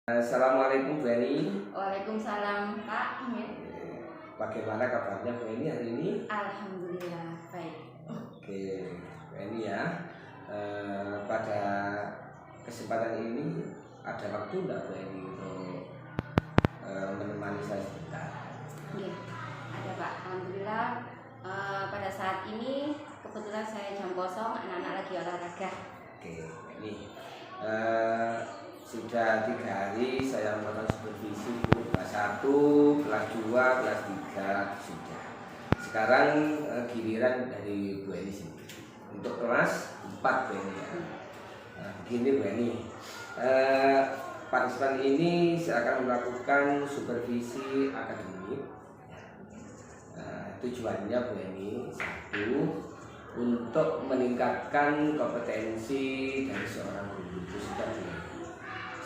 Assalamualaikum Bu Eni. Waalaikumsalam Pak. Bagaimana kabarnya Bu Eni hari ini? Alhamdulillah baik. Oke, Bu Eni ya. Pada kesempatan ini ada waktu nggak Bu Eni untuk menemani saya sebentar? Iya, ada Pak. Alhamdulillah pada saat ini kebetulan saya jam kosong, anak-anak lagi olahraga. Oke, ini sudah 3 hari saya melakukan supervisi Bu. Kelas 1, kelas 2, kelas 3 sudah. Sekarang giliran dari Bu Eni sendiri untuk kelas 4 Bu Eni ya. Begini Bu Eni, partisipan ini saya akan melakukan supervisi akademik. Tujuannya Bu Eni, satu, untuk meningkatkan kompetensi dari seorang guru itu sudah.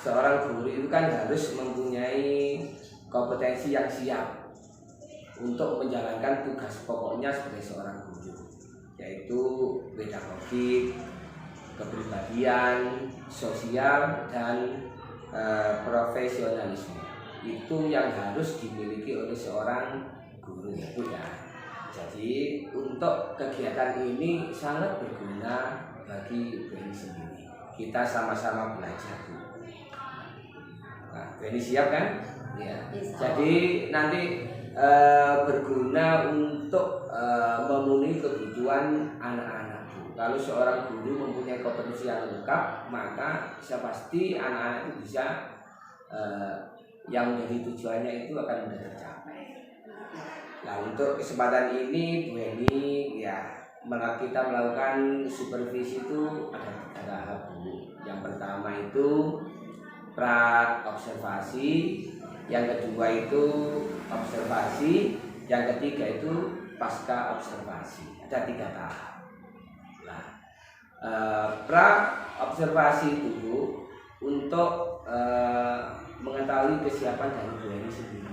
Seorang guru itu kan harus mempunyai kompetensi yang siap untuk menjalankan tugas pokoknya sebagai seorang guru, yaitu pedagogik, kepribadian, sosial, dan profesionalisme. Itu yang harus dimiliki oleh seorang guru itu ya. Jadi untuk kegiatan ini sangat berguna bagi Bu Eni sendiri. Kita sama-sama belajar Bu. Nah, Bu Eni siap kan? Ya. Jadi nanti berguna untuk memenuhi kebutuhan anak-anak Bu. Kalau seorang guru mempunyai kompetensi yang lengkap, maka bisa pasti anak-anak itu bisa yang menjadi tujuannya itu akan mudah tercapai. Nah, untuk kesempatan ini Bu Eni ya kita melakukan supervisi itu ada 3 tahap Bu. Yang pertama itu pra observasi, yang kedua itu observasi, yang ketiga itu pasca observasi. Ada 3 tahap. Nah, pra observasi itu untuk mengetahui kesiapan dari Bu Eni sendiri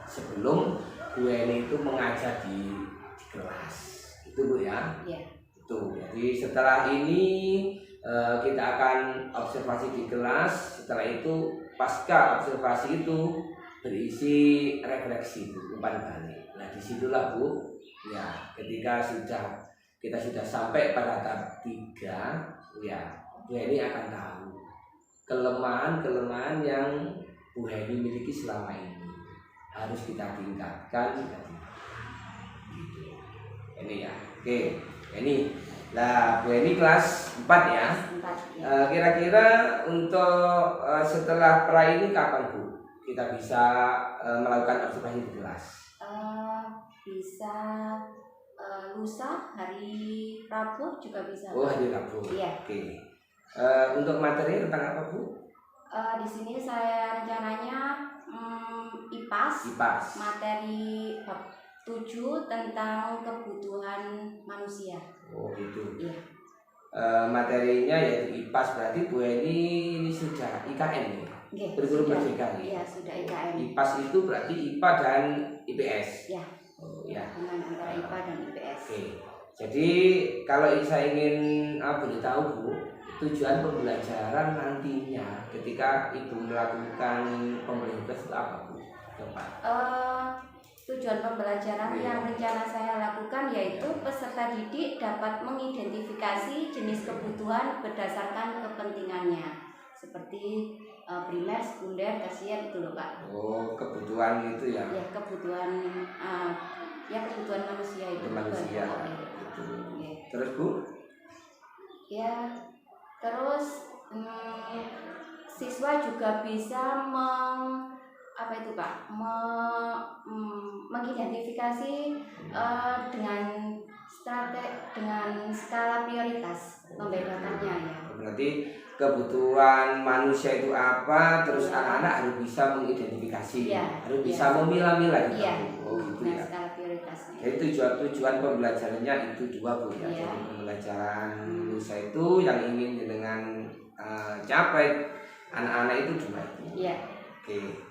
sebelum Bu Eni itu mengajar di kelas, itu Bu ya. Iya. Itu. Jadi setelah ini kita akan observasi di kelas. Setelah itu pasca observasi itu berisi refleksi Bu, umpan balik. Nah disitulah Bu, ya ketika kita sudah sampai pada tahap 3, ya Bu Eni akan tahu kelemahan yang Bu Eni miliki selama ini harus kita tingkatkan gitu. Ini ya. Oke, ini lah Bu Eni kelas 4 ya. Kira-kira untuk setelah pra ini kapan Bu kita bisa melakukan observasi di kelas? Bisa lusa, hari Rabu juga bisa. Oh, hari Rabu. Iya. Oke. Untuk materi tentang apa Bu? Di sini saya rencananya IPAS. Materi bab 7 tentang kebutuhan manusia. Oh gitu. Iya. Materinya yaitu IPAS, berarti Bu Eni ini sudah IKN ya? Berguru merdeka ya? Iya, sudah IKN. IPAS itu berarti IPA dan IPS? Iya. Oh ya. Antara IPA dan IPS. Oke. Jadi kalau saya ingin boleh tahu Bu, tujuan pembelajaran nantinya ketika Ibu melakukan pembelajaran itu apa Bu? Coba. Tujuan pembelajaran yang rencana saya lakukan yaitu peserta didik dapat mengidentifikasi jenis kebutuhan berdasarkan kepentingannya, seperti primer, sekunder, tersier itu loh Pak. Oh, kebutuhan itu ya? Ya, kebutuhan kebutuhan manusia itu. Manusia. Itu. Ya. Terus Bu? Ya, terus siswa juga bisa mengidentifikasi dengan skala prioritas, membedakannya ya. Berarti kebutuhan manusia itu apa, terus anak-anak harus bisa mengidentifikasi, harus bisa memilah-milah gitu. Oh gitu ya. Skala prioritasnya. Jadi tujuan pembelajarannya itu 2 Bu ya. Jadi pembelajaran manusia itu yang ingin dengan capai anak-anak itu 2 itu. Iya. Oke.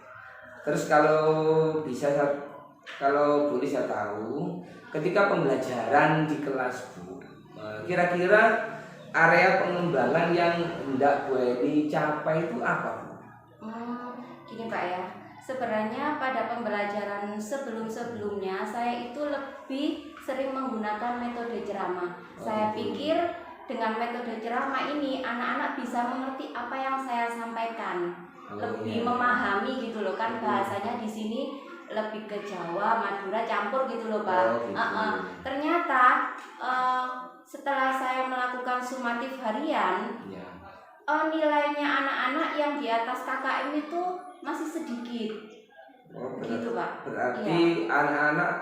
Terus kalau Bu bisa tahu, ketika pembelajaran di kelas Bu, kira-kira area pengembangan yang hendak Bu Eni capai itu apa Bu? Ini Pak ya, sebenarnya pada pembelajaran sebelum-sebelumnya saya itu lebih sering menggunakan metode ceramah. Saya pikir dengan metode ceramah ini anak-anak bisa mengerti apa yang saya sampaikan, lebih memahami gitu loh kan, bahasanya di sini lebih ke Jawa, Madura campur gitu loh Pak. Ternyata setelah saya melakukan sumatif harian, nilainya anak-anak yang di atas KKM itu masih sedikit. Gitu Pak. Berarti anak-anak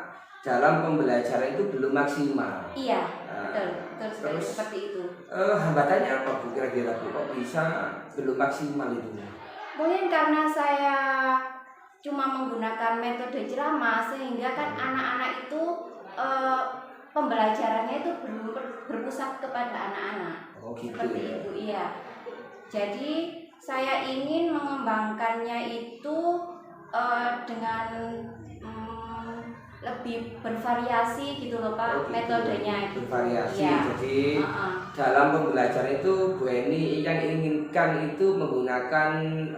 dalam pembelajaran itu belum maksimal. Iya, betul sekali seperti itu. Hambatannya apa Bu kira-kira Bu? Kok bisa belum maksimal itu? Mungkin karena saya cuma menggunakan metode ceramah sehingga kan anak-anak itu pembelajarannya itu belum berpusat kepada anak-anak. Gitu seperti ya? Itu iya. Jadi saya ingin mengembangkannya itu dengan lebih bervariasi gitu loh Pak, metodenya gitu. Bervariasi. Ya. Jadi dalam pembelajaran itu Bu Eni yang inginkan itu menggunakan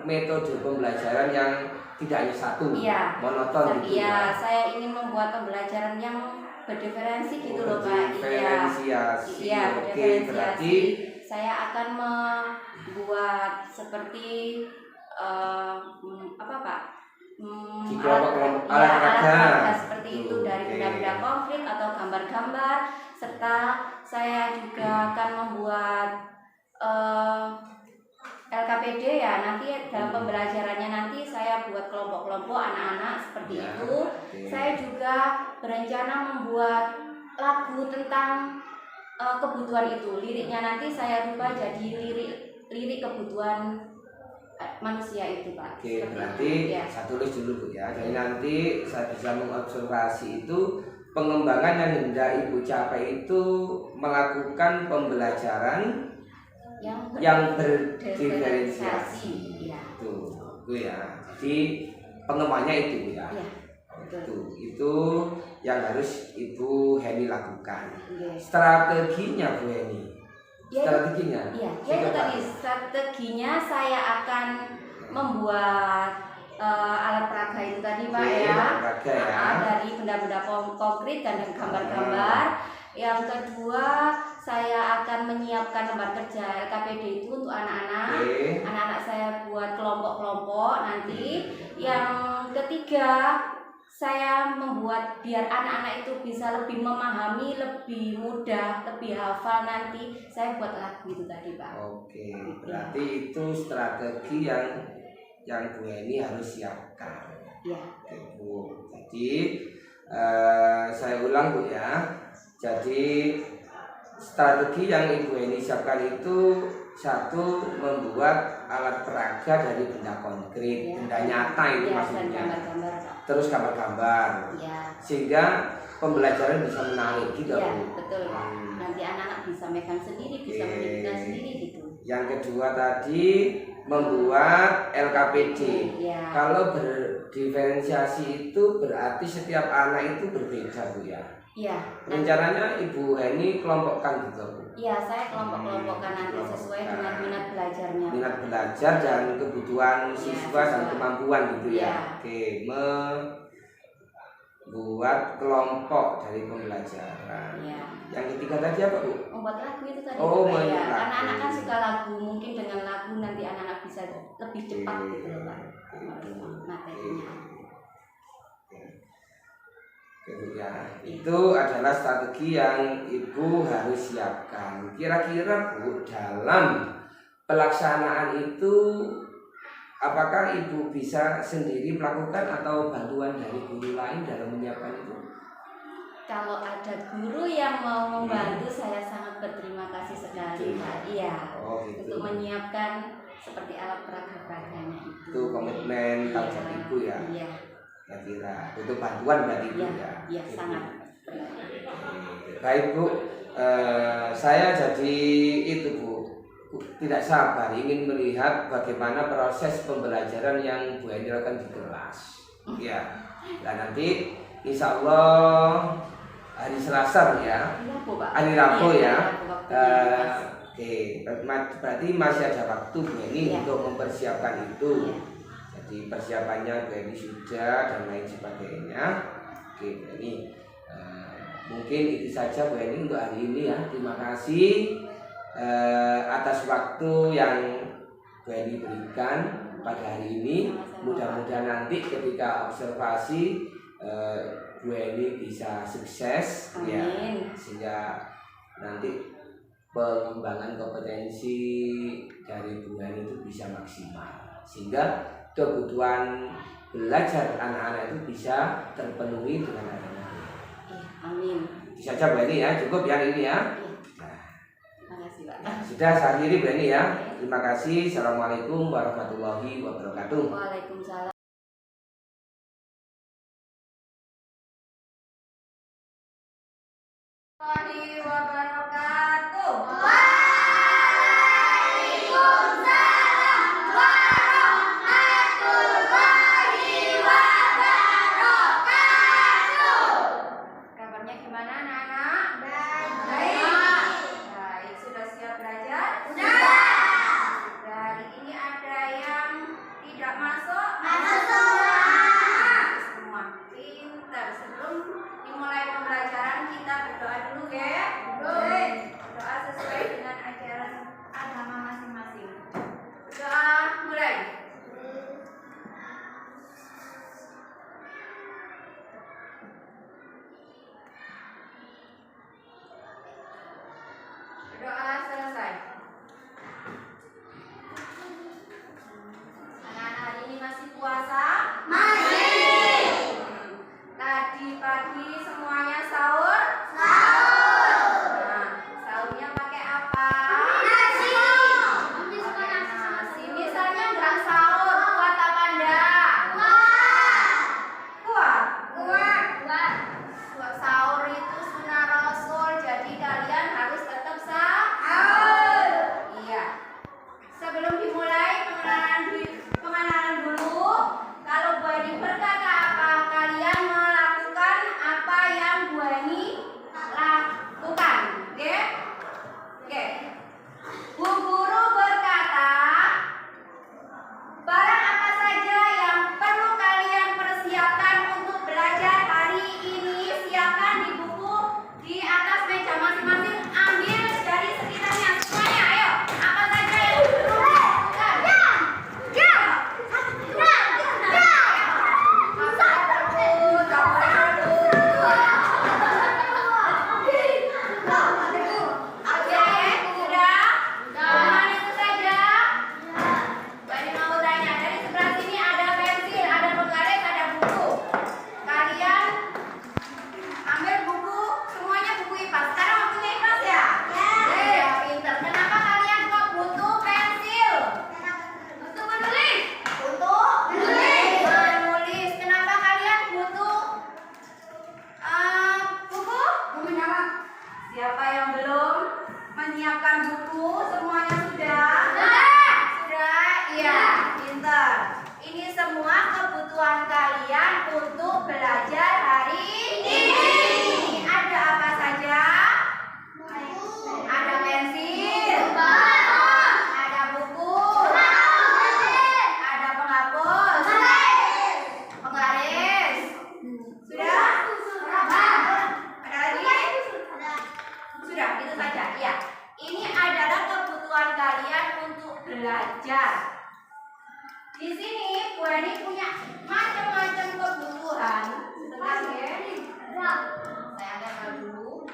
metode pembelajaran yang tidak hanya satu, monoton gitu. Iya, saya ingin membuat pembelajaran yang berdiferensi gitu loh Pak. Diferensiasi. Iya, Oke, berarti saya akan membuat seperti apa Pak? Di kelompok-kelompok olahraga seperti itu, dari benda-benda konkret atau gambar-gambar, serta saya juga akan membuat LKPD ya, nanti dalam pembelajarannya nanti saya buat kelompok-kelompok anak-anak seperti itu. Saya juga berencana membuat lagu tentang kebutuhan itu, liriknya nanti saya rubah jadi lirik kebutuhan manusia itu Pak. Oke, berarti saya tulis dulu Bu ya. Jadi nanti saya bisa mengobservasi itu pengembangan yang hendak Ibu capai itu melakukan pembelajaran yang berdiferensiasi. Itu ya. Jadi pengembangannya itu ya. Itu yang harus Ibu Heni lakukan. Strateginya Bu Heni. Strateginya? Iya, itu tadi strateginya saya akan membuat alat peraga itu tadi Pak dari benda-benda konkret dan gambar-gambar. Yang kedua, saya akan menyiapkan lembar kerja LKPD itu untuk anak-anak. Anak-anak saya buat kelompok-kelompok nanti. Yang ketiga, saya membuat biar anak-anak itu bisa lebih memahami, lebih mudah, lebih hafal nanti. Saya buat lagu itu tadi Pak. Oke, berarti itu strategi yang Bu Eni harus siapkan. Iya. Oke Bu. Jadi saya ulang Bu ya. Jadi strategi yang Ibu Eni siapkan itu satu, membuat alat peraga dari benda konkret, benda nyata itu maksudnya. Terus gambar-gambar, sehingga pembelajaran bisa menarik gitu. Betul. Nanti anak-anak bisa megang sendiri, bisa menunjukkan sendiri gitu. Yang kedua tadi membuat LKPD. Kalau berdiferensiasi itu berarti setiap anak itu berbeda Bu ya. Rencananya Ibu Heni kelompokkan gitu Bu. Iya, saya kelompok-kelompokkan nanti sesuai dengan minat belajarnya. Minat belajar dan kebutuhan siswa dan kemampuan gitu ya. Oke, membuat kelompok dari pembelajaran. Yang ketiga tadi apa Bu? Membuat lagu itu tadi. Anak-anak kan suka lagu, mungkin dengan lagu nanti anak-anak bisa lebih cepat gitu loh Pak. Materinya. Ya, itu adalah strategi yang Ibu harus siapkan. Kira-kira Bu, dalam pelaksanaan itu apakah Ibu bisa sendiri melakukan atau bantuan dari guru lain dalam menyiapkan itu? Kalau ada guru yang mau membantu, saya sangat berterima kasih sekali Pak. Iya. Gitu. Untuk menyiapkan seperti alat peraga-peraganya itu. Itu komitmen tanggung jawab Ibu ya. Iya. Kira-kira butuh bantuan dari Ibu ya. Iya, sangat. Baik Bu, saya jadi itu Bu, tidak sabar ingin melihat bagaimana proses pembelajaran yang Bu Eni lakukan di kelas. Ya, dan nanti Insya Allah hari Selasa ya, hari Rabu ya. Oke, berarti masih ada waktu Bu Eni untuk mempersiapkan itu. Jadi seperti persiapannya Bu Eni sudah dan lain sebagainya. Oke Bu Eni, mungkin itu saja Bu Eni untuk hari ini ya. Terima kasih atas waktu yang Bu Eni berikan pada hari ini. Mudah-mudahan nanti ketika observasi Bu Eni bisa sukses. Amin. Ya, sehingga nanti pengembangan kompetensi dari Bu Eni itu bisa maksimal, sehingga kebutuhan belajar anak-anak itu bisa terpenuhi dengan adanya. Amin. Bisa saja Bu Eni ya, cukup ya ini ya. Terima kasih Pak. Sudah saya akhiri Bu Eni ya. Terima kasih. Assalamualaikum warahmatullahi wabarakatuh. Waalaikumsalam. Warahmatullahi wabarakatuh. Waalaikumsalam warahmatullahi wabarakatuh. Kabarnya gimana anak-anak? Baik. Baik, sudah siap belajar? Sudah. Hari ini ada yang tidak masuk? Semua pintar. Sebelum dimulai pembelajaran kita berdoa dulu ya. Doa sesuai dengan ajaran agama masing-masing. Doa mulai. Doa selesai. Anak-anak hari ini masih puasa? Tadi pagi semuanya sahur? Nah, sahurnya pakai apa? Pakai nasi. Misalnya nggak sahur, kuat apa enggak? Kuat. Sahur itu sunnah Rasul, jadi kalian harus tetap sahur. Iya. Sebelum dimulai pengenalan dulu, kalau Bu Eni berkata apa, kalian melakukan apa yang Bu Eni lakukan. Oke? Oke. Bu Guru berkata, barang apa saja yang perlu kalian persiapkan untuk belajar hari ini, siapkan di buku di atas meja masing-masing, ambil dari sekitarnya semuanya. Ayo, apa saja yang perlu dilakukan? Ambil buku, semuanya buku IPA. Sekarang waktunya IPA ya? Ya, pintar. Kenapa kalian kok butuh pensil? Untuk menulis? Menulis. Kenapa kalian butuh buku? Siapa yang belum menyiapkan buku? Semuanya sudah? Sudah? Iya, pintar. Ini semua kebutuhan kalian untuk belajar hari ini. Ada apa saja? Ada pensil, ada buku, ada penghapus, penggaris. Sudah? Ada lagi? Sudah, itu saja. Ya, ini adalah kebutuhan kalian untuk belajar. Di sini Bu Eni punya macam-macam kebutuhan. Sebentar ya. Saya angkat dulu.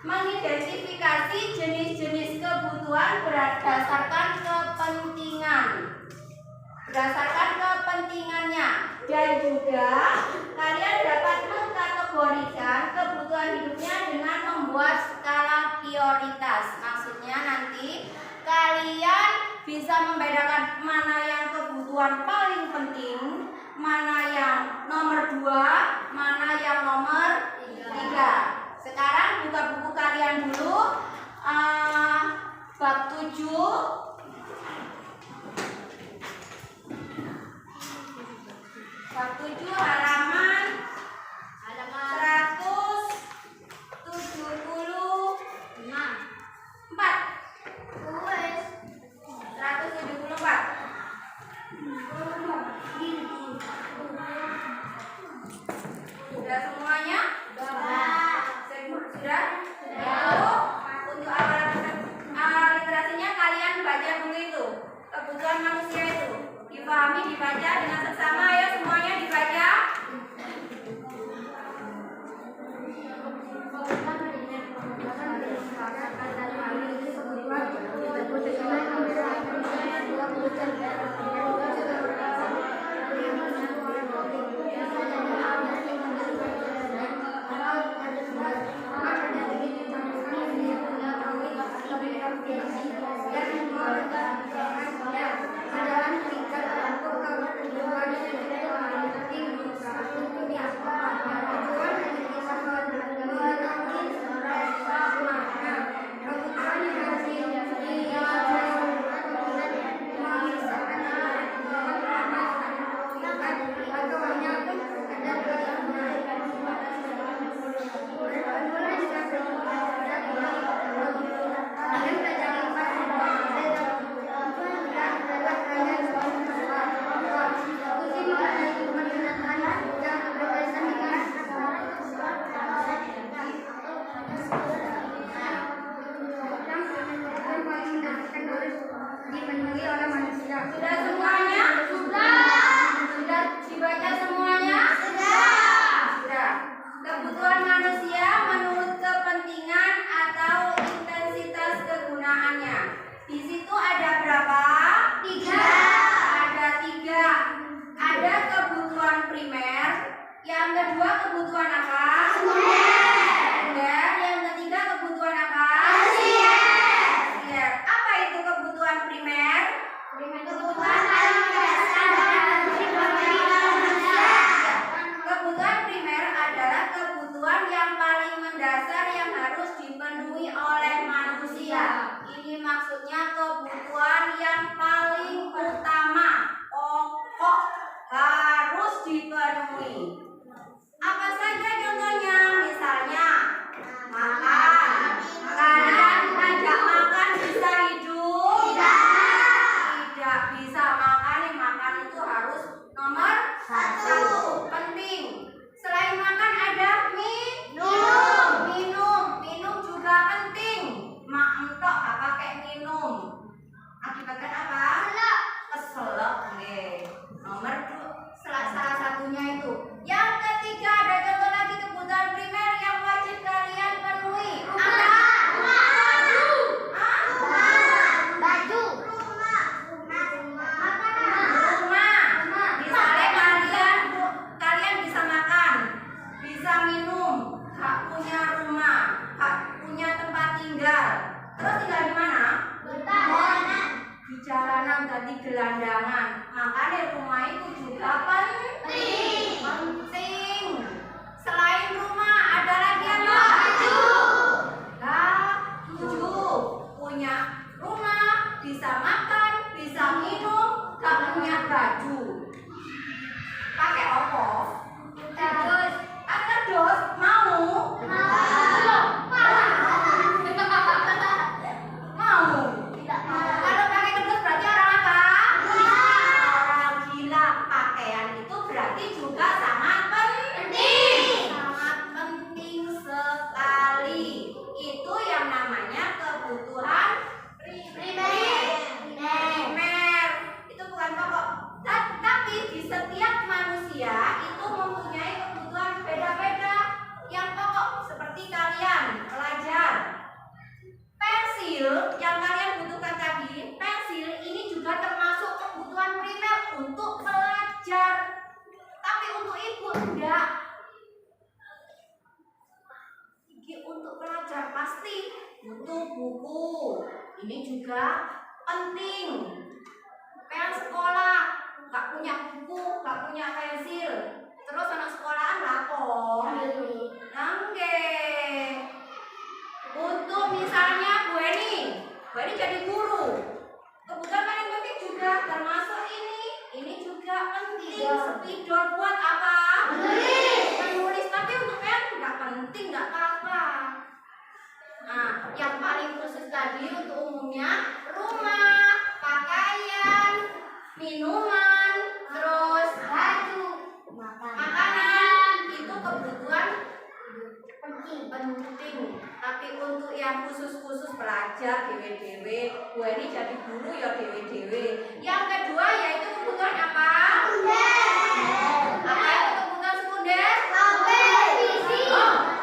mengidentifikasi jenis-jenis kebutuhan berdasarkan kepentingan, berdasarkan kepentingannya, dan juga kalian dapat mengkategorikan kebutuhan hidupnya dengan membuat skala prioritas. Maksudnya nanti kalian bisa membedakan mana yang kebutuhan paling penting, mana yang nomor 2, mana yang nomor 3. Sekarang buka buku kalian dulu, bab 7 halaman 174. Yang kedua kebutuhan apa? Sekunder. Yang ketiga kebutuhan apa? Tersier. Apa itu kebutuhan primer? Kebutuhan paling mendasar dalam kehidupan manusia. Kebutuhan primer adalah kebutuhan yang paling mendasar yang harus dipenuhi oleh manusia. Ini maksudnya kebutuhan yang paling utama, pokok, harus dipenuhi. Apa saja contohnya? Misalnya makan. Kalian ajak makan bisa hidup? Tidak bisa makan. Makan itu harus nomor satu, penting. Selain makan ada minum juga penting. Mak entok gak pakai minum. Akibatkan apa? Keselak. Nomor dua, salah satunya itu. Yang ketiga ada contoh lagi kebutuhan primer yang wajib kalian penuhi. Apa? Rumah. Misalnya kalian bisa makan, bisa minum, gak punya rumah, gak punya tempat tinggal. Terus tinggal di mana? Di jalanan dan di gelandangan. Makanya rumah itu juga penting. Selain rumah ada lagi apa? Baju. Punya rumah, bisa makan, bisa minum, gak punya baju. Pakai opo? Terus mau? Kalau pakai kedus berarti orang apa? Orang gila. Pakaian itu berarti juga sangat penting. Sangat penting sekali. Itu yang namanya kebutuhan primer. Itu bukan pokok. Tapi di setiap manusia itu mempunyai kebutuhan beda-beda yang pokok. Seperti kalian pelajar. Pensil yang kalian butuhkan tadi, pensil ini juga termasuk kebutuhan primer untuk pelajar. Tapi untuk ibu enggak. Untuk pelajar pasti butuh buku. Ini juga penting. Pengen sekolah, gak punya buku, gak punya pensil. Terus anak sekolahan lapor. Untuk misalnya Bu Eni jadi guru. Kebutuhan paling penting juga termasuk ini. Ini juga penting. Spidol buat apa? Menulis. Tapi untuk pen nggak penting, nggak apa-apa. Nah, yang paling khusus tadi untuk umumnya rumah, pakaian, minuman, terus baju, makanan. Itu kebutuhan penting. Tapi untuk yang khusus pelajar dewe-dewe, gue ini jadi guru ya dewe-dewe. Yang kedua yaitu kebutuhan apa? Apa itu kebutuhan sekunder?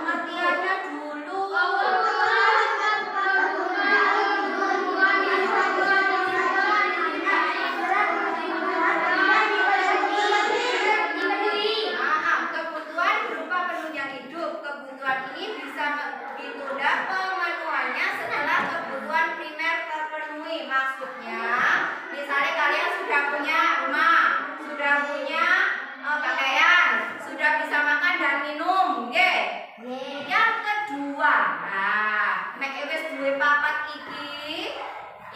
Pengertiannya dulu. Kebutuhan berupa penunjang hidup. Kebutuhan ini bisa ditunda pemenuhannya setelah kebutuhan primer terpenuhi. Maksudnya, misalnya kalian sudah punya rumah, sudah punya pakaian, sudah bisa makan dan minum, Yang kedua, nek wis duwe papat iki,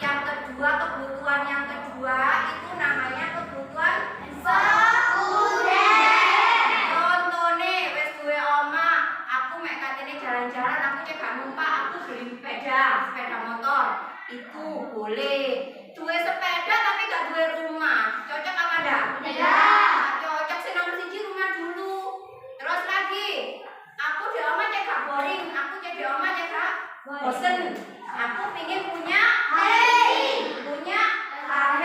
yang kedua kebutuhan yang kedua itu namanya kebutuhan sekunder. Contohnya wis duwe omah, aku mek katene jalan-jalan, aku cek gak numpak, aku beli sepeda motor. Itu boleh. Duwe sepeda tapi gak duwe rumah. Cocok apa enggak? Tidak. Cocok sih nomor 1 rumah dulu. Terus lagi, aku di omah cek gak boring, aku cek di omah cek gak bosen. Aku pingin punya punya HP,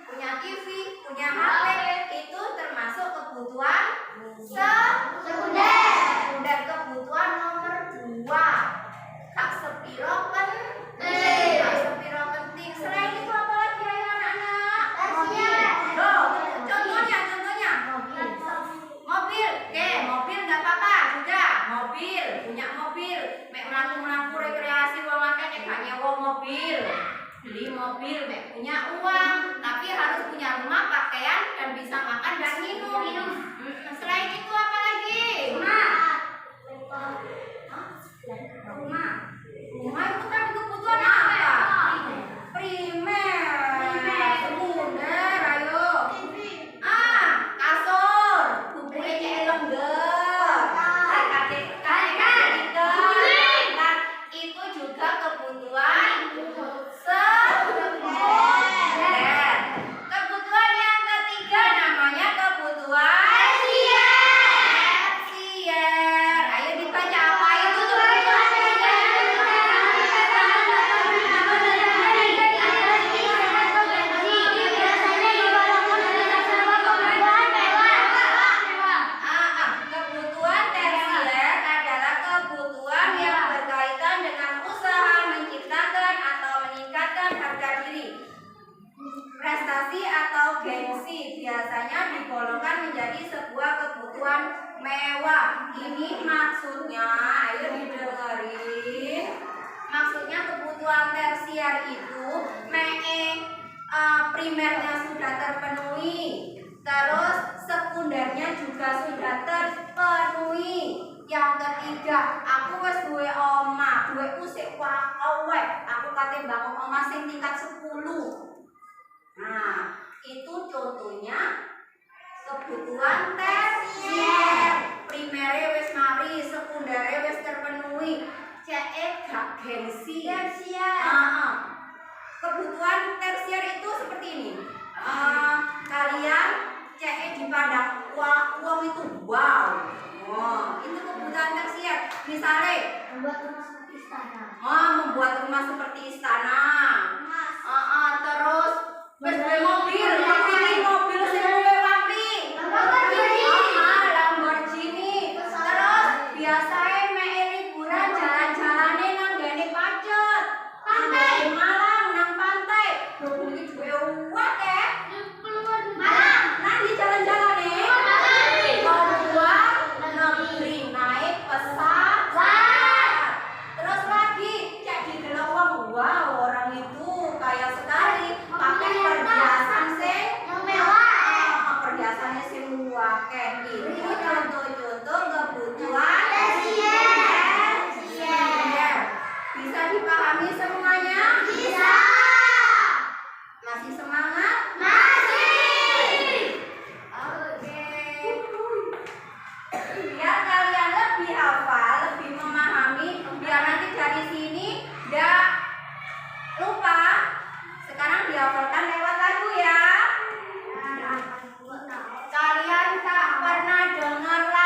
punya TV, punya HP. Itu termasuk kebutuhan sekunder. Kebutuhan nomor 2. Kak sepiro penting. Selain itu apa lagi anak-anak? Contohnya. mlaku-mlaku rekreasi wong akeh nek gak nyewa mobil. Beli mobil mek punya uang, tapi harus punya rumah, pakaian dan bisa makan dan minum. Selain itu apa lagi? Rumah itu kan kebutuhan apa? Primer. Sekunder, ayo. Kasur, bukunya cek lengger. Itu juga kebutuhan sekunder. Kebutuhan yang ketiga namanya kebutuhan tersier. Ayo dibaca apa itu kebutuhan kebutuhan tersier adalah kebutuhan yang berkaitan dengan usaha menciptakan atau meningkatkan harga diri, prestasi atau gengsi, biasanya digolongkan menjadi sebuah kebutuhan mewah. Ini maksudnya, ayo didengerin. Maksudnya kebutuhan tersier itu primernya sudah terpenuhi, terus sekundernya juga sudah terpenuhi. Yang ketiga, aku wis duwe omah, duweku sik awet, aku kate bangun omah sing tingkat 10. Nah, itu contohnya kebutuhan tersier. Primernya wis mari, sekundernya wis terpenuhi. Cek gak gengsi. Kebutuhan tersier itu seperti ini. Kalian cek di padang uang itu wow. Itu kebutuhan tersier. Misalnya membuat rumah seperti istana. Terus mobil sing luwih Lamborghini. Terus biasanya mek liburan jalan-jalane nang gene pacet. Pantai Malang nang pantai. Duwe akeh. Malang nang di jalan-jalane. Luar negeri naik pesawat. Terus lagi cek di gelowong, wow orang itu kaya sekali pakai perhiasan sing mewah. Perhiasannya sing akeh. Ini contoh-contoh kebutuhan tersier. Bisa dipahami semuanya? Bisa. Masih semangat? Masih. Oke. Biar kalian lebih hafal, lebih memahami, biar nanti dari sini nggak lupa. Sekarang dihafalkan lewat lagu ya. Kalian tak pernah dengar lagu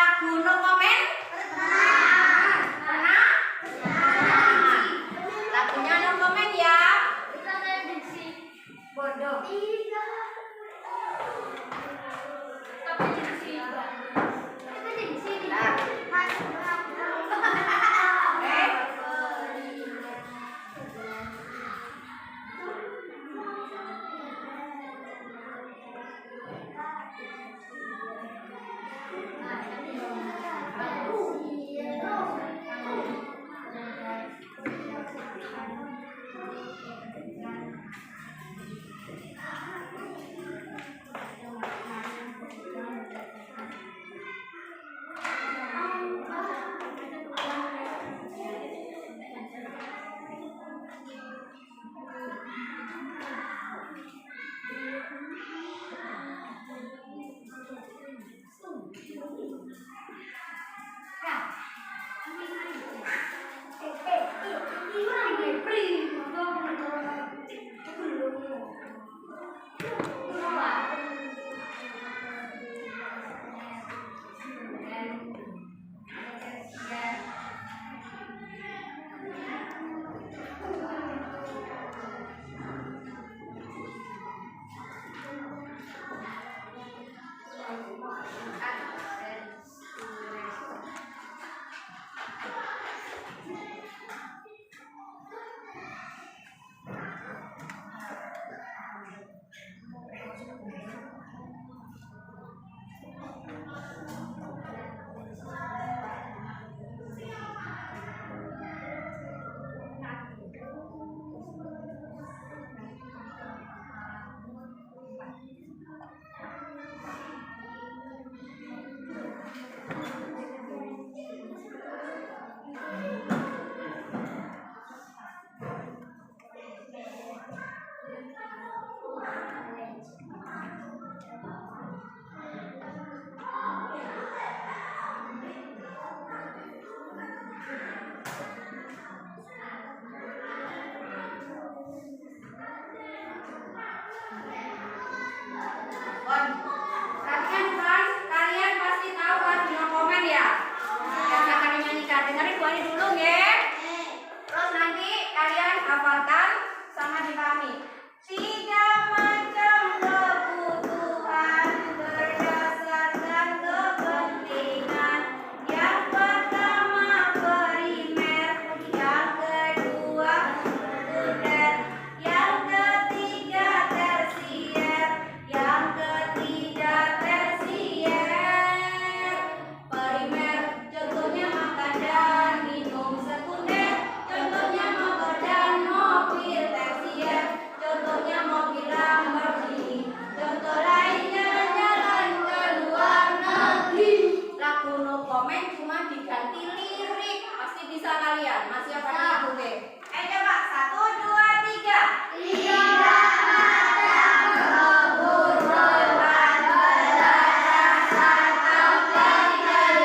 komen cuma diganti lirik. Pasti bisa kalian. Masih apa nih Bule? Coba 1, 2, 3. Tidak ada kebun beban berdasarkan kepentingan.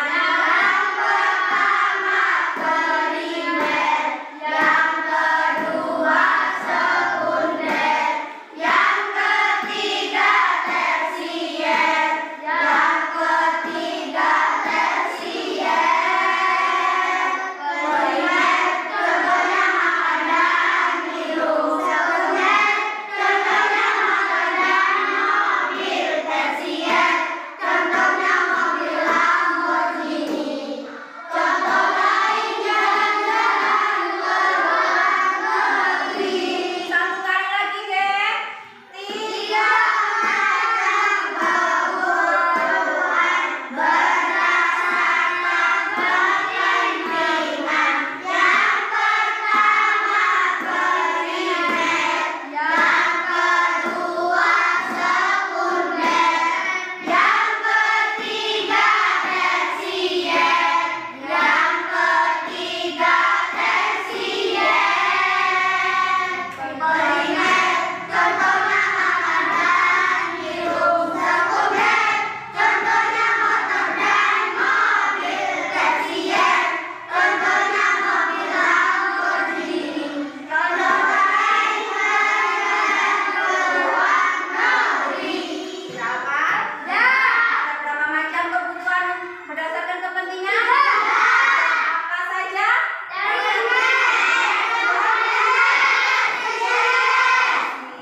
Yang pertama primer, yang kedua sekunder, yang ketiga tersier, yang ketiga tersier. Primer contohnya makanan, minum. Sekunder contohnya makanan, mobil. Tersier contohnya mobil Lamborghini. Contoh lainnya jalan-jalan ke luar negeri. Satu kali lagi deh. Tidak ada kebutuhan berdasarkan kepentingan. Yang pertama primer, yang kedua sekunder, yang ketiga tersier, yang ketiga tersier. Primer contohnya makanan, minum. Sekunder contohnya motor dan mobil. Tersier contohnya mobil Lamborghini. Contoh lainnya luar negeri. Berapa? Ada berapa macam kebutuhan berdasarkan kepentingan? Apa saja?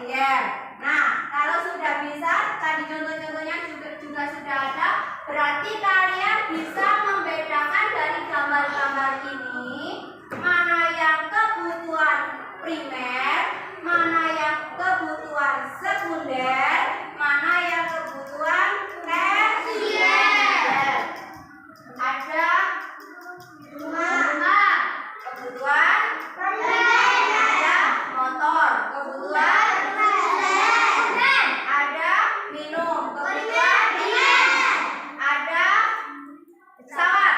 Iya. Nah, kalau sudah bisa, tadi contoh-contohnya juga sudah ada, berarti kalian bisa membedakan dari gambar-gambar ini mana yang kebutuhan primer, mana yang kebutuhan sekunder, mana yang kebutuhan tersier. Ada dua kebutuhan ada motor, kebutuhan ada minum, kebutuhan ada pesawat,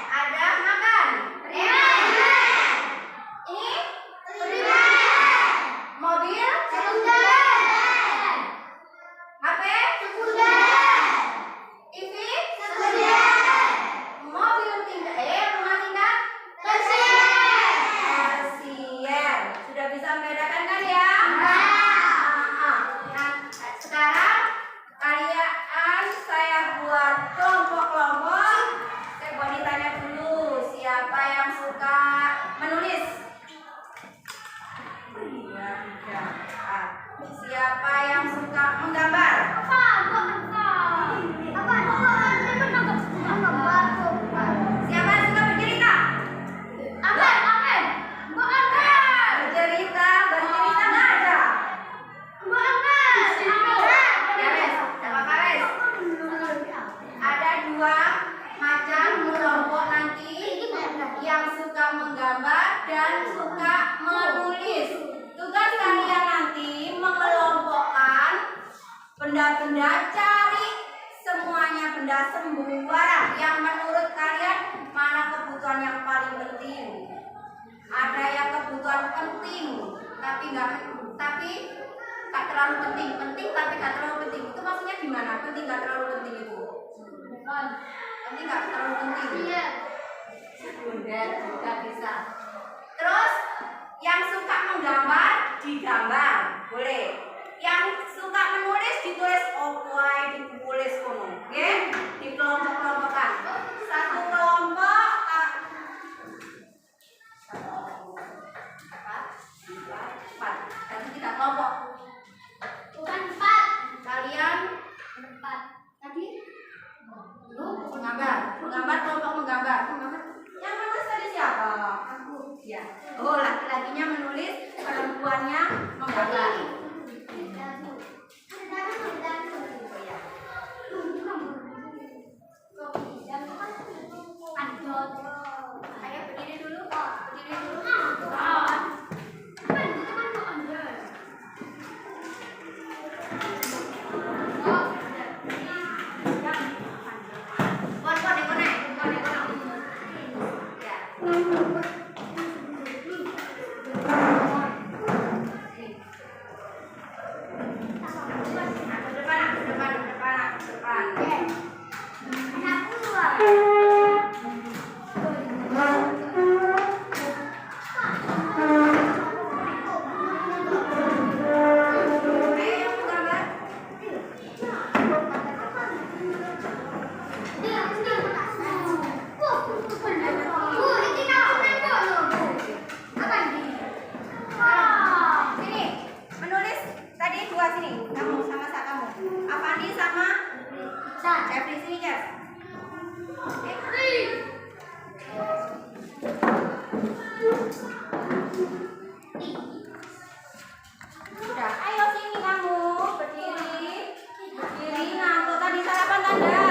ada makan. Ini mobil, HP, EV, mobil tingkat, rumah tingkat, tersier. Sudah bisa membedakan kan ya? Nah, sekarang kalian saya buat kelompok-kelompok. Saya buat ditanya dulu, siapa yang suka menulis? Siapa yang suka menggambar? Siapa yang suka bercerita? Bercerita nggak ada. Ya wes, coba wes. Ada dua macam kelompok nanti, yang suka menggambar dan suka menulis. Tugas kalian nanti mengelompokkan benda-benda, cari semuanya benda sembarang yang menurut kalian mana kebutuhan yang paling penting. Ada yang kebutuhan penting tapi nggak terlalu penting, penting tapi nggak terlalu penting. Itu maksudnya gimana? Penting nggak terlalu penting itu? Penting nggak terlalu penting? Sekunder juga bisa. Terus yang suka menggambar digambar, boleh. Yang suka menulis ditulis oke, ditulis kono, oke? Dikelompok-kelompokkan. Satu kelompok empat. Tadi kita kelompok. Bukan 4. Kalian 4. Tadi menggambar. Menggambar, kelompok menggambar. Yang menulis tadi siapa? Aku. Ya. Oh, laki-lakinya menulis, perempuannya menggambar. Ayo berdiri dulu. Berdiri dulu. Jeffrey sini Jeff. Sudah, ayo sini kamu berdiri. Berdiri ngantuk tadi sarapan tanda.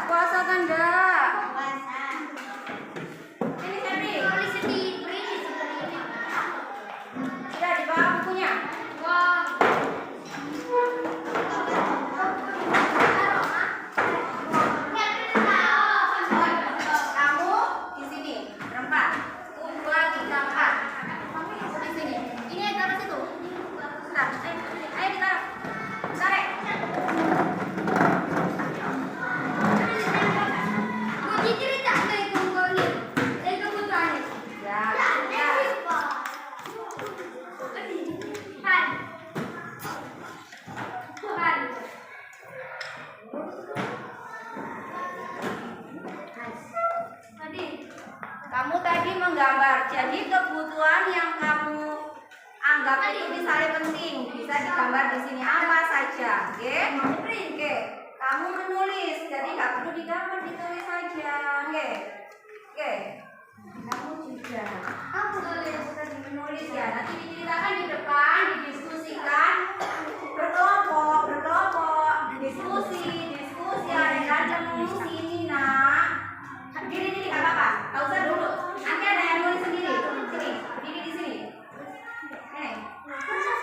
Puasa tanda. Sini Jeffrey. Sudah dibawa bukunya. Kamu di sini berempat. 1, 2, 3, 4. Di sini. Ini taruh situ. Sudah. Ayo ditaruh. Tarik. Kamu tadi menggambar, jadi kebutuhan yang kamu anggap itu misalnya penting bisa digambar di sini apa saja, oke? Oke, kamu menulis, jadi nggak perlu digambar, ditulis saja, oke? Oke, kamu juga. Kamu tadi menulis ya, nanti diceritakan di depan, didiskusikan, berkelompok, diskusi, ada sini nak. Diri nggak apa-apa, nggak usah dulu. Nanti ada yang nulis sendiri. Sini, diri di sini.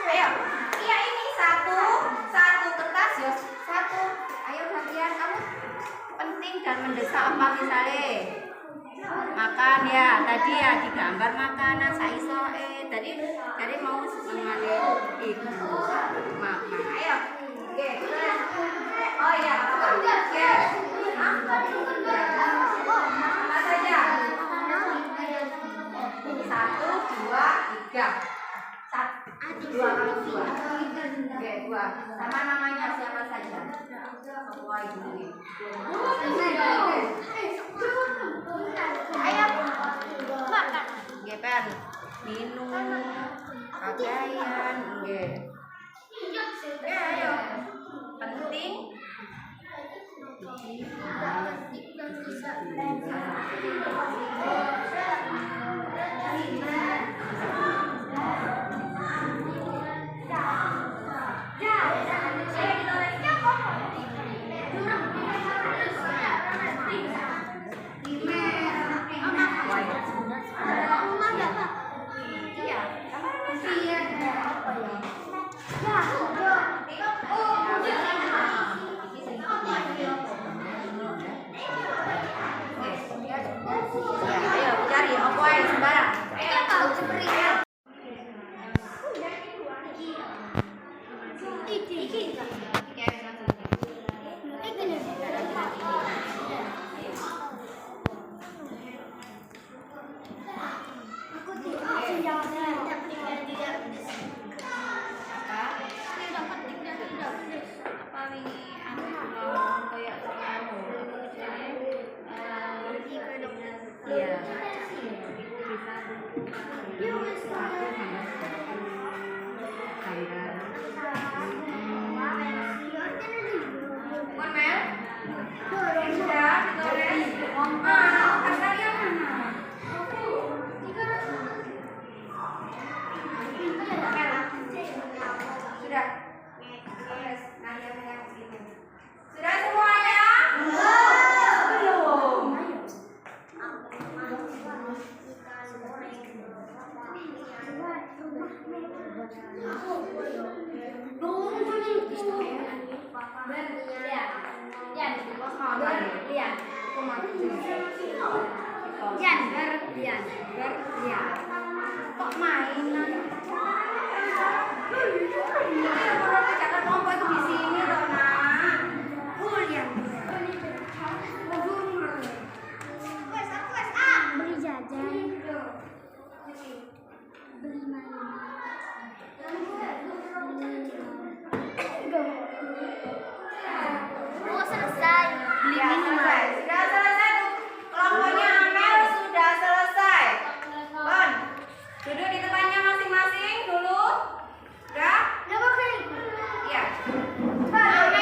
Ayo, iya ini satu kertas ya, satu. Ayo gantian kamu. Penting dan mendesak apa misalnya? Makan ya, tadi ya digambar makanan saiso tadi mau mengenai itu makan. Ayo, oke. Oh ya, oke. Apa saja? 1, 2, 3. 2 kamu 2. Oke, 2. Sama namanya siapa saja? Semua ini. Ayo makan. Geper. Minum. Pakaian. Oke. Ayo. Penting. Kok mainan? Jangan kelompok itu di sini loh nak. Beli jajan, beli mainan. Oh selesai. Beli minuman. Sudah selesai tuh. Kelompoknya Amel sudah selesai. Bon, duduk di tempatnya masing-masing dulu. Udah? Iya. Amel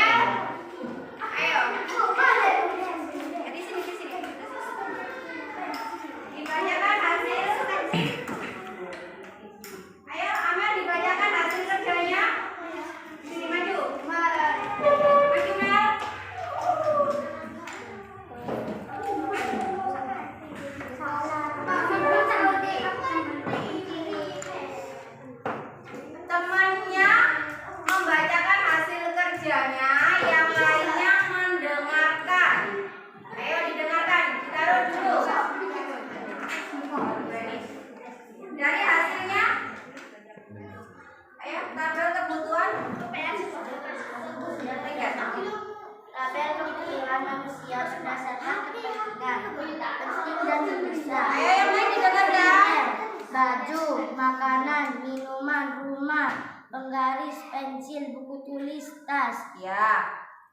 prioritas. Ya.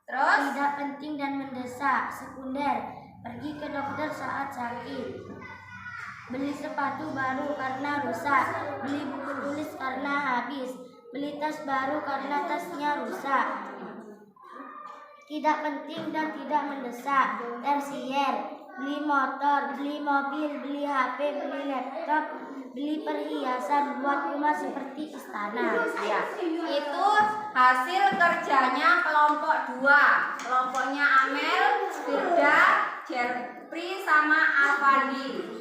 Terus Tidak penting dan mendesak. Sekunder, pergi ke dokter saat sakit. Beli sepatu baru karena rusak. Beli buku tulis karena habis. Beli tas baru karena tasnya rusak. Tidak penting dan tidak mendesak. Tersier, beli motor, beli mobil, beli HP, beli laptop, beli perhiasan buat rumah seperti istana. ya, itu hasil kerjanya kelompok 2. Kelompoknya Amel, Firda, Jeffrey sama Avandi.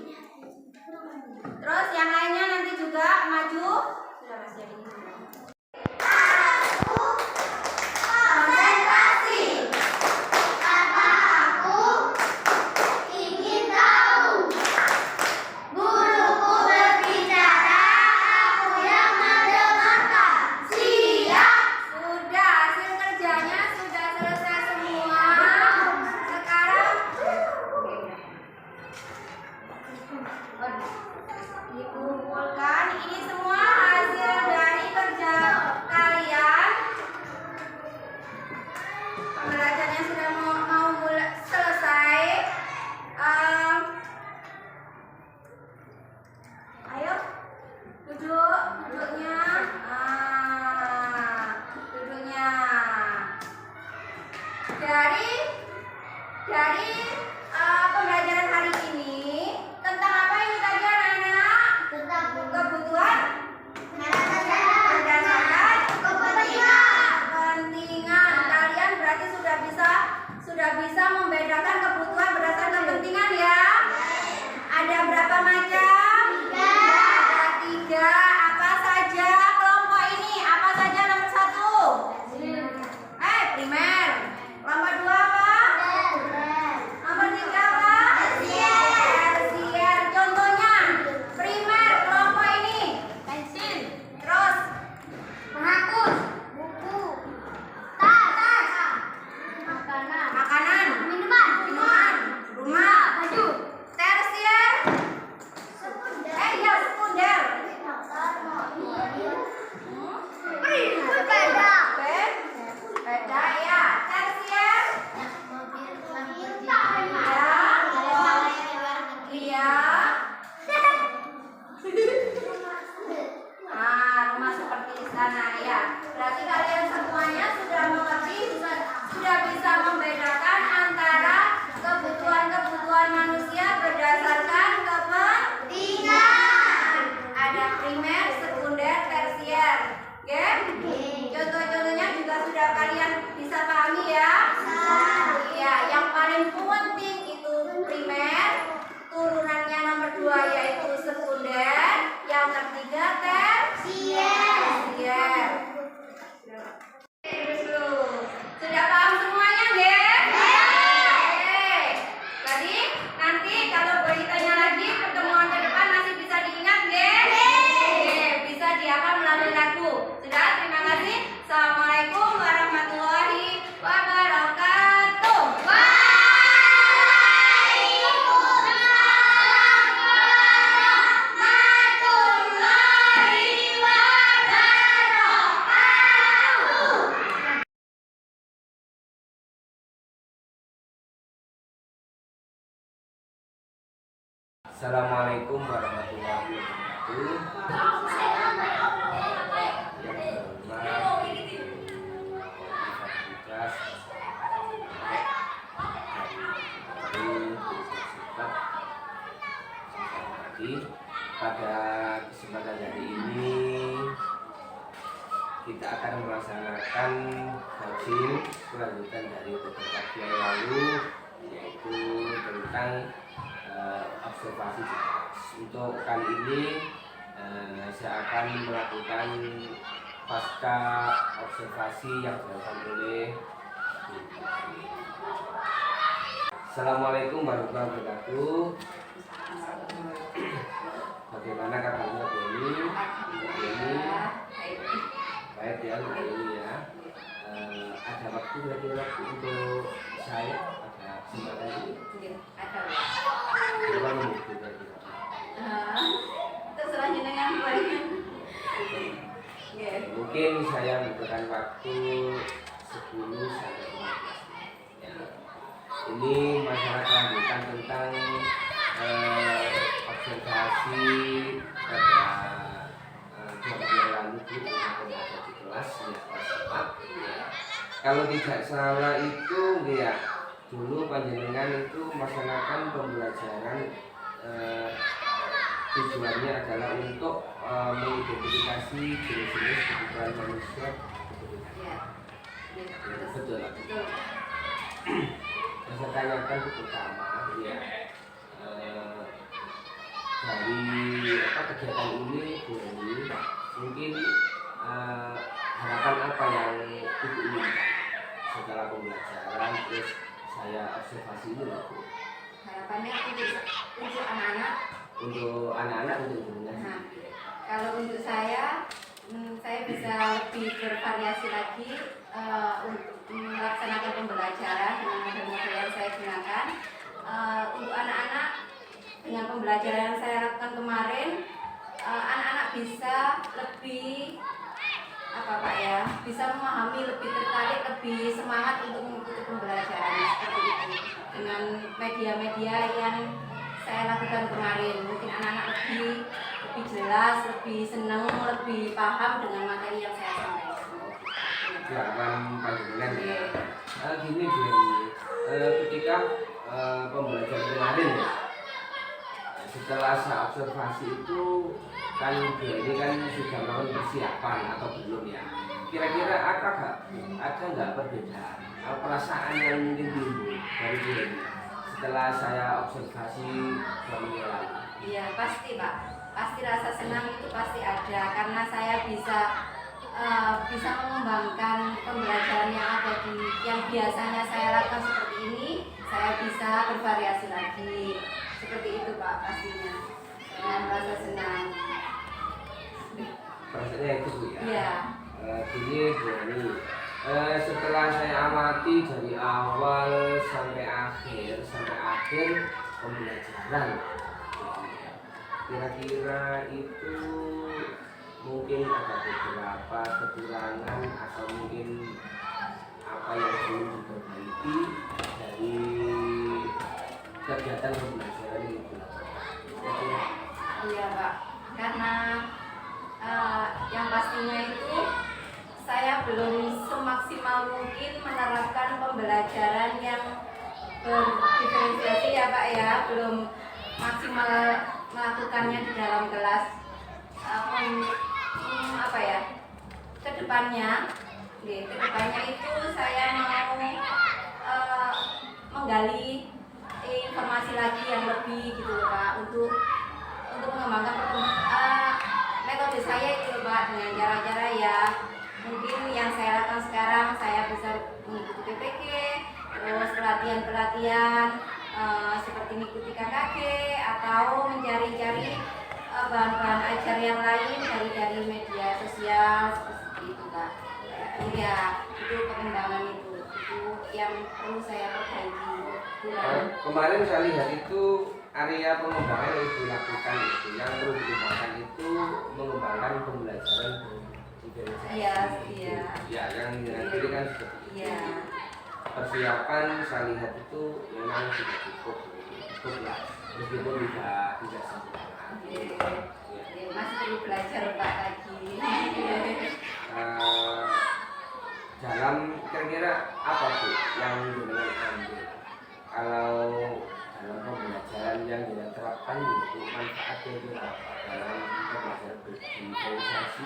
Terus yang lainnya nanti juga maju. Sudah Mas jadi. Konsentrasi. Kata aku ingin tahu. Guruku berbicara, aku yang mendengarkan. Siap. Sudah, hasil kerjanya sudah selesai semua. Sekarang dikumpulkan. Ini semua hasil dari kerja kalian. Pembelajarannya sudah mau mulai selesai. Ayo duduknya. Duduknya. Dari pembelajaran hari ini tentang apa ini tadi anak-anak? Tentang Kebutuhan berdasarkan kepentingan. Kalian berarti sudah bisa membedakan kebutuhan berdasarkan kepentingan ya. Ada berapa macam? Ada 3. Apa saja kelompok ini? Apa saja nomor 1? Primer. Nomor 2 apa? Nomor 3 apa? Tersier. Contohnya primer kelompok ini pensil. Terus menghapus. buku, tas, Makanan. minuman, Rumah. baju, Tersier. Ya sekunder. sepeda, Sepeda ya. Tersier. Iya. Rumah seperti istana ya. Berarti kalian semuanya sudah mengerti, sudah bisa membedakan antara kebutuhan manusia berdasarkan kepentingan. Ada primer, sekunder, tersier. Oke? Contoh-contohnya juga sudah kalian bisa pahami ya. Iya, yang paling penting itu primer, turunannya nomor 2 yaitu sekunder, yang ketiga tersier. Sudah paham semuanya, nggih? Oke. Tadi nanti kalau beritanya lagi pertemuan ke depan masih bisa diingat, nggih? Bisa dihafal melalui lagu. Sudah, terima kasih. Assalamualaikum warahmatullahi wabarakatuh. Assalamualaikum warahmatullahi wabarakatuh. Pada kesempatan hari ini kita akan melaksanakan hasil kelanjutan dari beberapa yang lalu, yaitu tentang observasi jelas. Untuk kali ini saya akan melakukan pasca observasi yang dilakukan oleh Assalamualaikum warahmatullahi wabarakatuh. Bagaimana kabarnya Beni? Beni baik ya, Beni ya. Ada waktu kira-kira untuk saya ada kesempatan ini? Ada. Berapa menit kira-kira? Terserah jenengan banyak. Mungkin saya membutuhkan waktu 10 sampai 15 ya. Ini masalah kelanjutan tentang observasi pada beberapa yang lalu Bu, yang ada di kelas ya, kelas 4 ya. Kalau tidak salah itu ya, dulu panjenengan itu melaksanakan pembelajaran tujuannya adalah untuk mengidentifikasi jenis-jenis kebutuhan manusia. Ya. Betul. Betul. Saya tanyakan pertama ya, dari kegiatan ini Bu Eni, mungkin harapan apa yang Ibu inginkan setelah pembelajaran terus saya observasi ini loh Bu? Harapannya untuk anak-anak. Untuk anak-anak untuk gimana? Nah, kalau untuk saya bisa lebih bervariasi lagi untuk melaksanakan pembelajaran dengan model-model yang saya gunakan. Untuk anak-anak, dengan pembelajaran yang saya lakukan kemarin, anak-anak bisa lebih bisa memahami, lebih tertarik, lebih semangat untuk mengikuti pembelajaran seperti itu dengan media-media yang saya lakukan kemarin. Mungkin anak-anak lebih jelas, lebih senang, lebih paham dengan materi yang saya sampaikan. Harapan panjenengan ya. Gini Bu Eni, ketika pembelajaran kemarin ya, setelah saya observasi itu kan Bu Eni kan sudah melakukan persiapan atau belum ya? Kira-kira ada nggak perbedaan perasaan yang mungkin timbul dari Bu Eni setelah saya observasi suami lalu? Iya pasti Pak, pasti rasa senang itu pasti ada karena saya bisa mengembangkan pembelajaran yang biasanya saya lakukan seperti ini, saya bisa bervariasi lagi seperti itu Pak, pastinya dengan rasa senang. Perasaannya itu Bu ya? Iya. Gini Bu Eni, setelah saya amati dari awal sampai akhir pembelajaran, kira-kira itu mungkin ada beberapa kekurangan atau mungkin apa yang perlu diperbaiki dari kegiatan pembelajaran itu. Iya Pak, karena yang pastinya itu saya belum semaksimal mungkin menerapkan pembelajaran yang berdiferensiasi ya Pak ya, belum maksimal melakukannya di dalam kelas. Kedepannya itu saya mau menggali informasi lagi yang lebih gitu loh Pak, untuk mengembangkan metode saya itu loh Pak, dengan cara-cara ya mungkin yang saya lakukan sekarang. Saya bisa mengikuti PPK, terus pelatihan seperti mengikuti KKG atau mencari-cari bahan-bahan ajar yang lain dari media sosial seperti itu Kak. Ya itu pengembangan itu yang perlu saya perbaiki. Kemarin saya lihat itu area pengembangan yang Ibu lakukan itu, yang perlu dikembangkan itu mengembangkan pembelajaran diferensiasi. Iya. Ya, yang diri kan seperti itu. Iya. Persiapan saya lihat itu memang sudah cukup lah, meskipun tidak sempurna. Masih perlu belajar Pak lagi. Dalam kira-kira apa Bu yang dengan ambil kalau dalam pembelajaran yang diterapkan itu manfaatnya itu apa dalam pembelajaran diferensiasi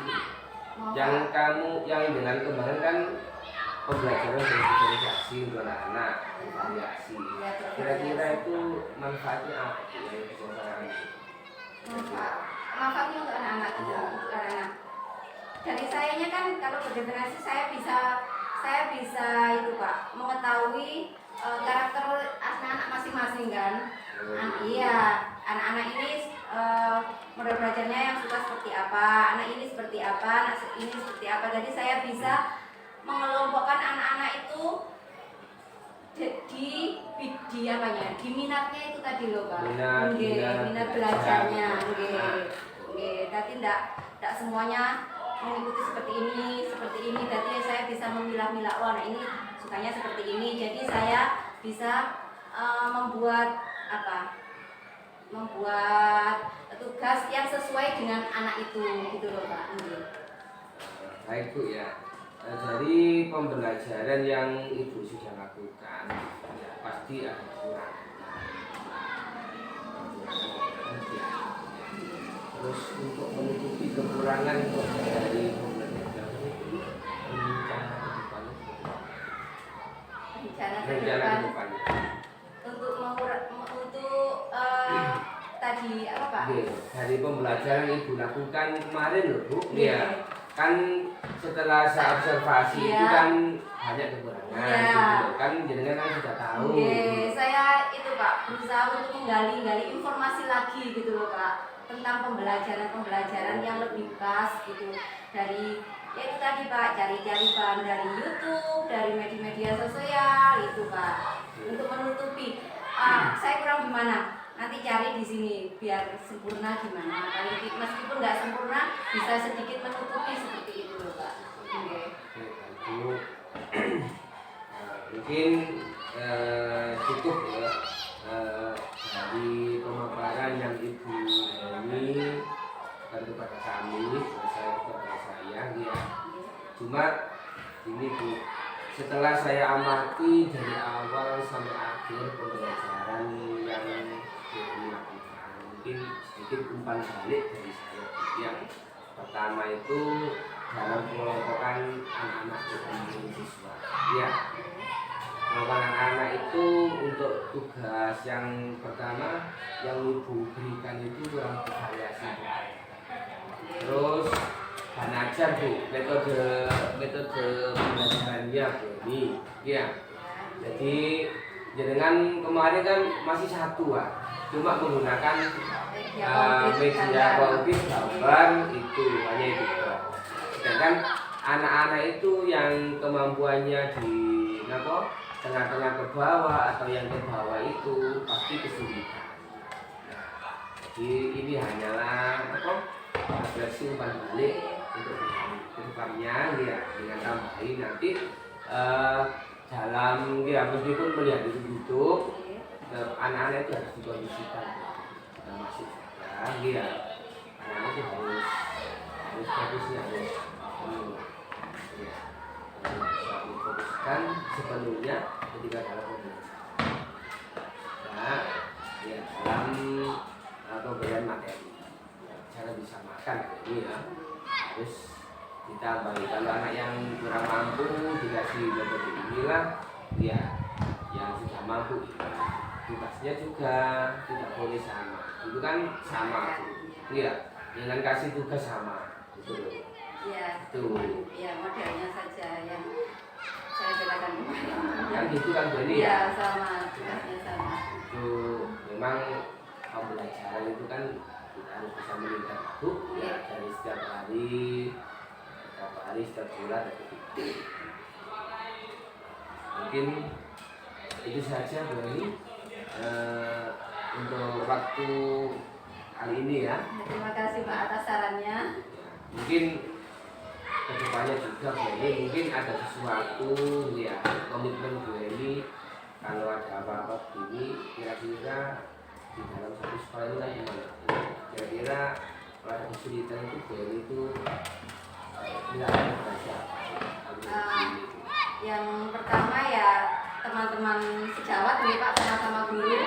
yang dengan kemarin kan pembelajaran diferensiasi untuk anak-anak variasi, kira-kira itu manfaatnya apa Bu yang bisa saya ambil? Manfaatnya untuk anak-anak dari sayanya kan kalau berdiferensiasi saya bisa itu Pak, mengetahui karakter anak-anak masing-masing kan. Iya, anak-anak ini model belajarnya yang suka seperti apa, anak ini seperti apa, anak ini seperti apa. Jadi saya bisa mengelompokkan anak-anak itu di minatnya itu tadi loh Pak. Minat belajarnya. Tapi tidak semuanya mengikuti seperti ini, jadi saya bisa memilah-milah, wah nah ini sukanya seperti ini, jadi saya bisa membuat tugas yang sesuai dengan anak itu gitu loh Pak. Baik Bu ya. Dari pembelajaran yang Ibu sudah lakukan ya, pasti ada kekurangan. Terus untuk menutupi kekurangan dari pembelajaran itu, rencana ke depannya untuk tadi apa Pak? Dari pembelajaran Ibu lakukan kemarin loh Bu, ya kan setelah saya observasi itu kan banyak kekurangan, gitu. Kan jenengan kan sudah tahu. Saya itu Pak berusaha untuk menggali informasi lagi gitu loh Pak, tentang pembelajaran yang lebih pas gitu, dari ya itu tadi Pak, cari-cari bahan dari YouTube, dari media sosial itu Pak, untuk menutupi saya kurang gimana, nanti cari di sini biar sempurna gimana, paling meskipun nggak sempurna bisa sedikit menutupi seperti itu loh Pak. Mungkin cukup ya dari pemaparan yang Ibu ini kepada kami, kepada saya ya. Cuma ini Bu, setelah saya amati dari awal sampai akhir pembelajaran yang dilakukan, mungkin sedikit umpan balik dari saya. Yang pertama itu dalam pengelompokan anak-anak siswa. Ya, pengelompokan anak-anak itu untuk tugas yang pertama yang Ibu berikan itu kurang bervariasi. Terus ajar Bu, metode pembelajarannya Bu ini. Ya, jadi jenengan kemarin kan masih satu cuma menggunakan media komplit gambar itu hanya itu. Sedangkan anak-anak itu yang kemampuannya di tengah-tengah ke bawah atau yang ke bawah itu pasti kesulitan. Jadi ini hanyalah refleksi umpan balik untuk kedepannya ya, dengan tambahin nanti dalam ya meskipun melihat di YouTube anak-anak itu harus dikondisikan masih ya anak-anak itu harus fokusnya harus difokuskan sepenuhnya ketika dalam pembelajaran ya dalam pemberian materi. Cara bisa makan ini ya harus ditambahi. Kalau anak yang kurang mampu dikasih metode inilah ya, yang sudah mampu tugasnya juga tidak boleh sama, itu kan sama iya, jangan kasih tugas sama gitu loh ya, itu ya modelnya saja yang saya jelaskan kan gitu kan Bu ini ya, sama tugasnya sama. Itu memang pembelajaran itu kan kita harus bisa melihat Bu ya, dari setiap hari, setiap bulan ada titik. Mungkin itu saja Bu ini untuk waktu kali ini ya. Terima kasih Pak atas sarannya. Mungkin kedepannya juga Bu ini mungkin ada sesuatu ya, komitmen Bu ini kalau ada apa-apa begini kira-kira di dalam satu sekolah itu kan gimana? Kira-kira kalau ada kesulitan itu Bu ini itu tidak ada baca. Yang pertama ya teman-teman sejawat nih Pak, sama-sama guru,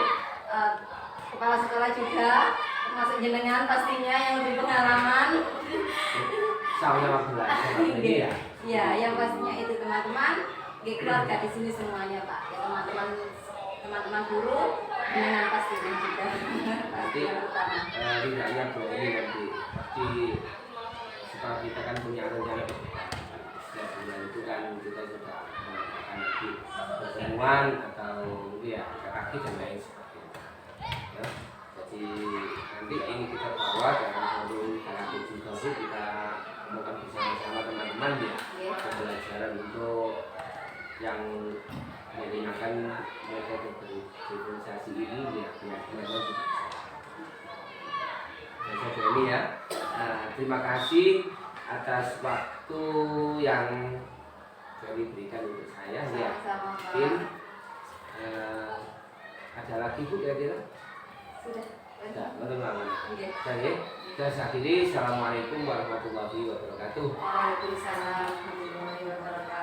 kepala sekolah juga, termasuk jenengan pastinya yang lebih pengalaman. Sama-sama belajar ini ya. Ya, yang pastinya itu teman-teman, keluarga di sini semuanya Pak. Ya teman-teman guru, jenengan pastinya juga. Pasti yang utama. Tidaknya Bu ini nanti pasti setelah kita kan punya rencana setiap bulan itu kan kita sudah melakukan lagi pertemuan atau ya kaki dan lain sebagainya ya. Jadi nanti ini kita bawa dalam forum kaki juga Bu, kita lakukan bersama-sama teman-teman ya pembelajaran untuk yang menggunakan metode diferensiasi ini ya teman-teman juga bisa. Ini ya. Nah, terima kasih atas waktu yang diberikan untuk saya ya. Sama-sama, Pak. Mungkin ada lagi Bu kira-kira? Sudah. Tidak, bagaimana? Iya. Jadi, kita akhiri. Assalamualaikum warahmatullahi wabarakatuh. Waalaikumsalam warahmatullahi wabarakatuh.